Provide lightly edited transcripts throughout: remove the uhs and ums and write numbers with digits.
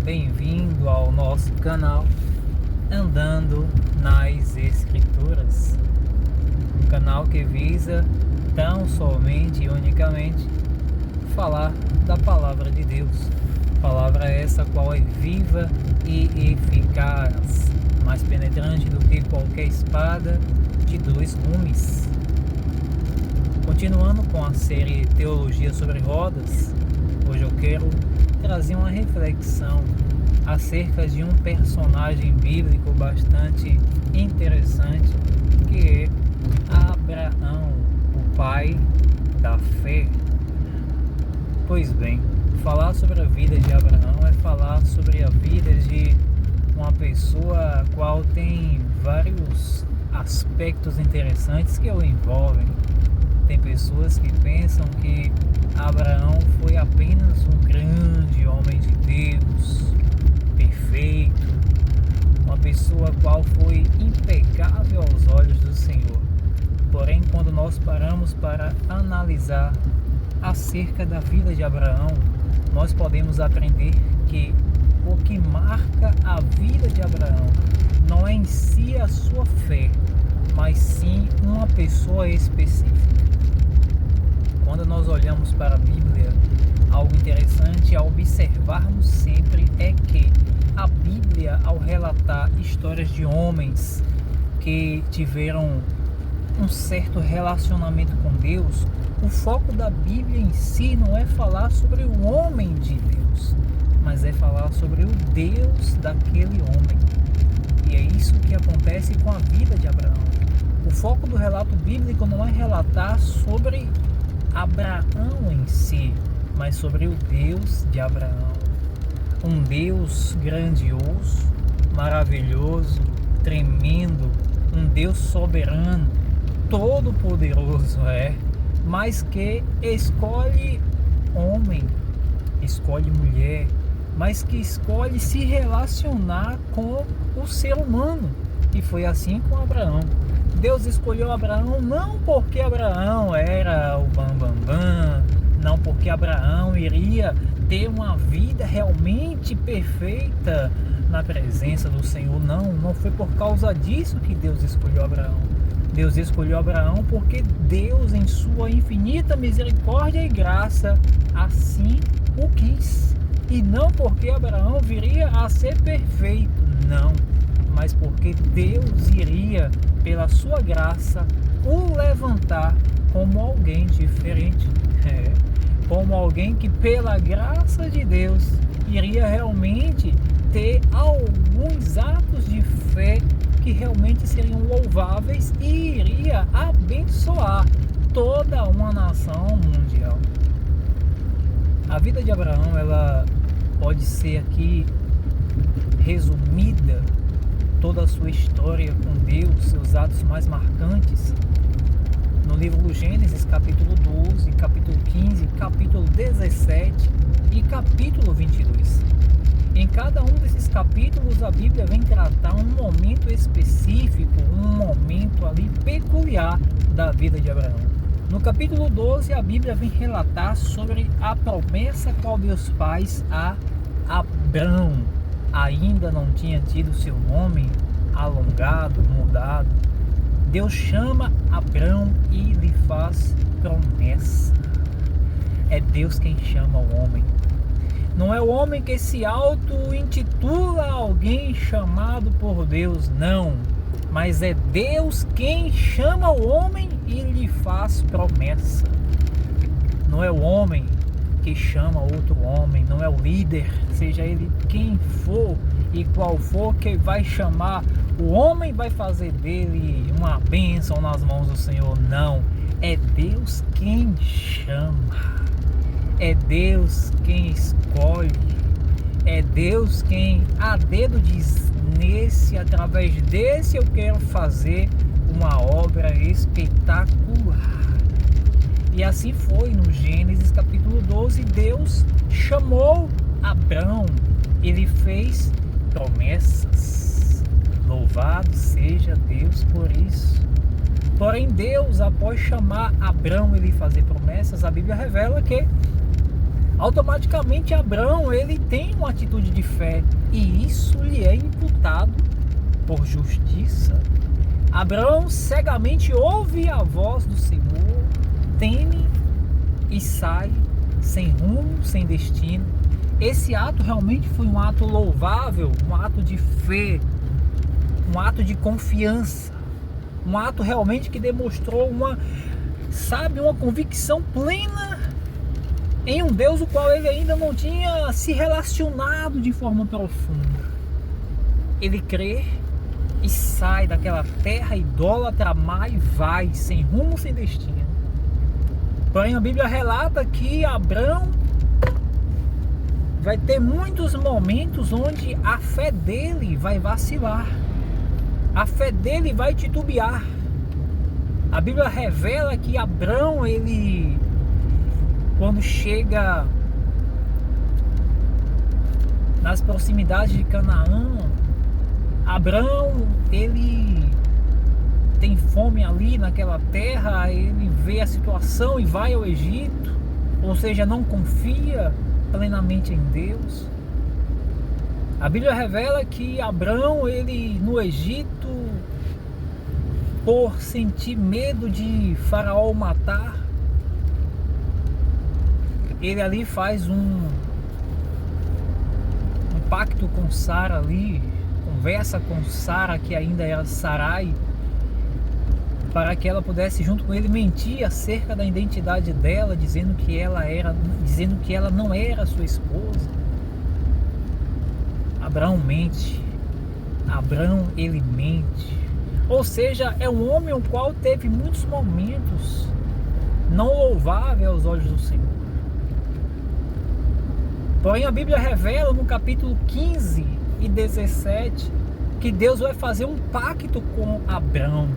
bem-vindo ao nosso canal Andando nas Escrituras, um canal que visa tão somente e unicamente falar da Palavra de Deus, palavra essa qual é viva e eficaz, mais penetrante do que qualquer espada de dois gumes. Continuando com a série Teologia sobre Rodas, hoje eu quero trazer uma reflexão acerca de um personagem bíblico bastante interessante, que é Abraão, o pai da fé. Pois bem, falar sobre a vida de Abraão é falar sobre a vida de uma pessoa a qual tem vários aspectos interessantes que o envolvem. Tem pessoas que pensam que Abraão foi apenas um grande homem de Deus, perfeito, uma pessoa qual foi impecável aos olhos do Senhor. Porém, quando nós paramos para analisar acerca da vida de Abraão, nós podemos aprender que o que marca a vida de Abraão não é em si a sua fé, mas sim uma pessoa específica. Quando nós olhamos para a Bíblia, algo interessante a observarmos sempre é que a Bíblia, ao relatar histórias de homens que tiveram um certo relacionamento com Deus, o foco da Bíblia em si não é falar sobre o homem de Deus, mas é falar sobre o Deus daquele homem. E é isso que acontece com a vida de Abraão. O foco do relato bíblico não é relatar sobre Abraão em si, mas sobre o Deus de Abraão. Um Deus grandioso, maravilhoso, tremendo, um Deus soberano, todo-poderoso mas que escolhe homem, escolhe mulher, mas que escolhe se relacionar com o ser humano. E foi assim com Abraão. Deus escolheu Abraão não porque Abraão era o bambambam, não porque Abraão iria ter uma vida realmente perfeita na presença do Senhor. Não foi por causa disso que Deus escolheu Abraão. Deus escolheu Abraão porque Deus, em sua infinita misericórdia e graça, assim o quis. E não porque Abraão viria a ser perfeito, não, mas porque Deus iria, pela sua graça, o levantar como alguém diferente, como alguém que pela graça de Deus iria realmente ter alguns atos de fé que realmente seriam louváveis e iria abençoar toda uma nação mundial. A vida de Abraão, ela pode ser aqui resumida, toda a sua história com Deus, seus atos mais marcantes, no livro do Gênesis, capítulo 12, capítulo 15, capítulo 17 e capítulo 22. Em cada um desses capítulos, a Bíblia vem tratar um momento específico, um momento ali peculiar da vida de Abraão. No capítulo 12, a Bíblia vem relatar sobre a promessa qual Deus faz a Abrão. Ainda não tinha tido seu nome alongado, mudado. Deus chama Abrão e lhe faz promessa. É Deus quem chama o homem. Não é o homem que se auto-intitula alguém chamado por Deus, não. Mas é Deus quem chama o homem e lhe faz promessa. Não é o homem que chama outro homem, não é o líder, seja ele quem for e qual for, que vai chamar o homem, vai fazer dele uma bênção nas mãos do Senhor. Não, é Deus quem chama, é Deus quem escolhe, é Deus quem a dedo diz: através desse eu quero fazer uma obra espetacular. E assim foi no Gênesis capítulo 12, Deus chamou Abrão, ele fez promessas. Louvado seja Deus por isso. Porém, Deus, após chamar Abrão e lhe fazer promessas, a Bíblia revela que automaticamente Abrão ele tem uma atitude de fé e isso lhe é imputado por justiça. Abrão cegamente ouve a voz do Senhor, teme e sai sem rumo, sem destino. Esse ato realmente foi um ato louvável, um ato de fé, um ato de confiança, um ato realmente que demonstrou uma convicção plena em um Deus o qual ele ainda não tinha se relacionado de forma profunda. Ele crê e sai daquela terra idólatra má e vai, sem rumo, sem destino. Porém a Bíblia relata que Abrão vai ter muitos momentos onde a fé dele vai vacilar, a fé dele vai titubear. A Bíblia revela que Abrão, ele, quando chega nas proximidades de Canaã, Abrão, ele tem fome ali naquela terra, ele vê a situação e vai ao Egito, ou seja, não confia plenamente em Deus. A Bíblia revela que Abrão, ele no Egito, por sentir medo de Faraó o matar, ele ali faz um pacto com Sara ali, conversa com Sara, que ainda era Sarai, para que ela pudesse junto com ele mentir acerca da identidade dela, dizendo que ela não era sua esposa. Abrão mente. Abrão, ele mente. Ou seja, é um homem o qual teve muitos momentos não louváveis aos olhos do Senhor. Porém a Bíblia revela no capítulo 15 e 17 que Deus vai fazer um pacto com Abrão.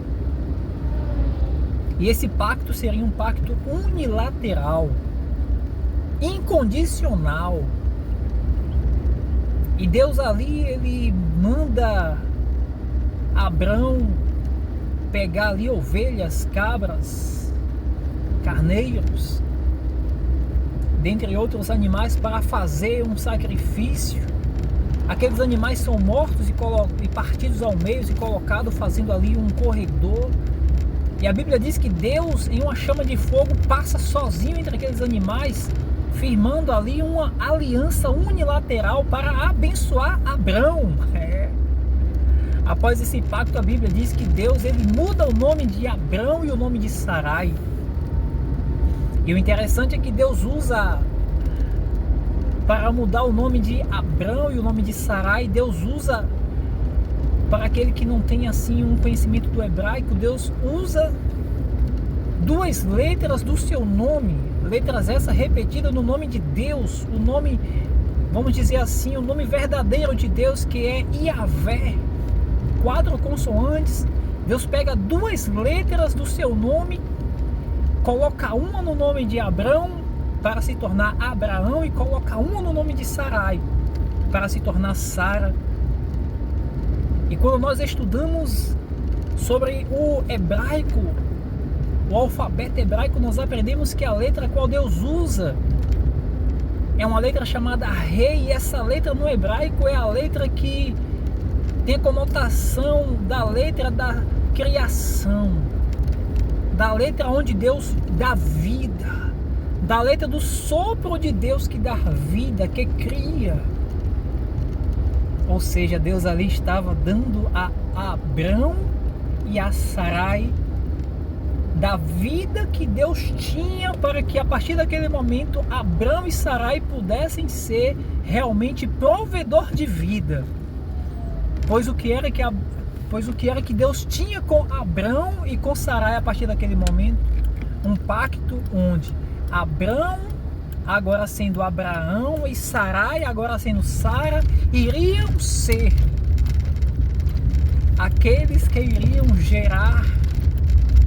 E esse pacto seria um pacto unilateral, incondicional. E Deus ali, ele manda Abrão pegar ali ovelhas, cabras, carneiros, dentre outros animais, para fazer um sacrifício. Aqueles animais são mortos e partidos ao meio e colocados, fazendo ali um corredor. E a Bíblia diz que Deus, em uma chama de fogo, passa sozinho entre aqueles animais, firmando ali uma aliança unilateral para abençoar Abrão. Após esse pacto, a Bíblia diz que Deus, ele muda o nome de Abrão e o nome de Sarai. E o interessante é que Deus usa, para mudar o nome de Abrão e o nome de Sarai, Deus usa, para aquele que não tem assim um conhecimento do hebraico, Deus usa duas letras do seu nome, letras essas repetidas no nome de Deus, o nome, vamos dizer assim, o nome verdadeiro de Deus, que é Iavé. 4 consoantes. Deus pega duas letras do seu nome, coloca uma no nome de Abrão para se tornar Abraão e coloca uma no nome de Sarai para se tornar Sara. E quando nós estudamos sobre o hebraico, o alfabeto hebraico, nós aprendemos que a letra qual Deus usa é uma letra chamada Rei, e essa letra no hebraico é a letra que tem a conotação da letra da criação, da letra onde Deus dá vida, da letra do sopro de Deus que dá vida, que cria. Ou seja, Deus ali estava dando a Abrão e a Sarai da vida que Deus tinha, para que a partir daquele momento Abrão e Sarai pudessem ser realmente provedor de vida. Pois o que era que Deus tinha com Abrão e com Sarai a partir daquele momento? Um pacto onde Abrão, agora sendo Abraão, e Sarai, agora sendo Sara, iriam ser aqueles que iriam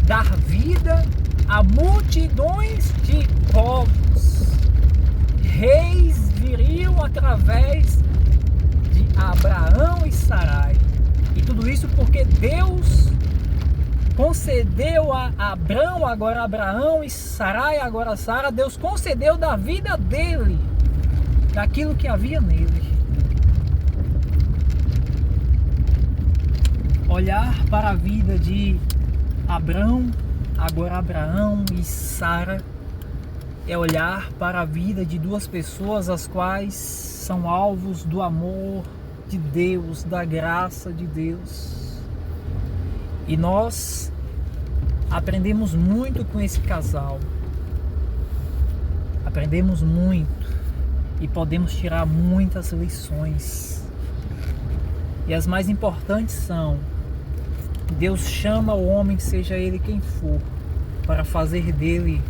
dar vida a multidões de povos. Reis viriam através de Abraão e Sarai. E tudo isso porque Deus concedeu a Abrão, agora Abraão, e Sarai, agora Sara, Deus concedeu da vida dele daquilo que havia nele. Olhar para a vida de Abrão, agora Abraão e Sara, é olhar para a vida de duas pessoas as quais são alvos do amor de Deus, da graça de Deus. E nós aprendemos muito com esse casal. Aprendemos muito e podemos tirar muitas lições. E as mais importantes são: Deus chama o homem, seja ele quem for, para fazer dele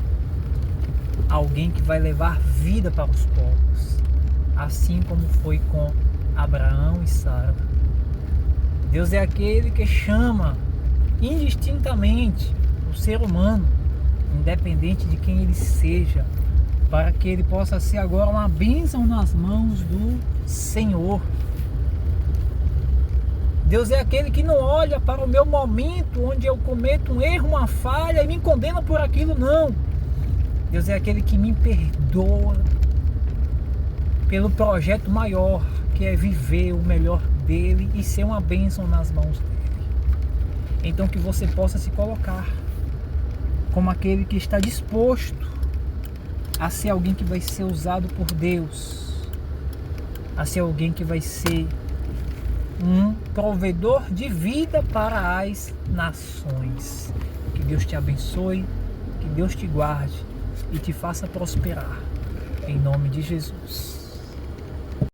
alguém que vai levar vida para os povos, assim como foi com Abraão e Sara. Deus é aquele que chama indistintamente o ser humano, independente de quem ele seja, para que ele possa ser agora uma bênção nas mãos do Senhor. Deus é aquele que não olha para o meu momento onde eu cometo um erro, uma falha e me condena por aquilo, não. Deus é aquele que me perdoa pelo projeto maior, que é viver o melhor dele e ser uma bênção nas mãos dele. Então que você possa se colocar como aquele que está disposto a ser alguém que vai ser usado por Deus, a ser alguém que vai ser um provedor de vida para as nações. Que Deus te abençoe, que Deus te guarde e te faça prosperar. Em nome de Jesus.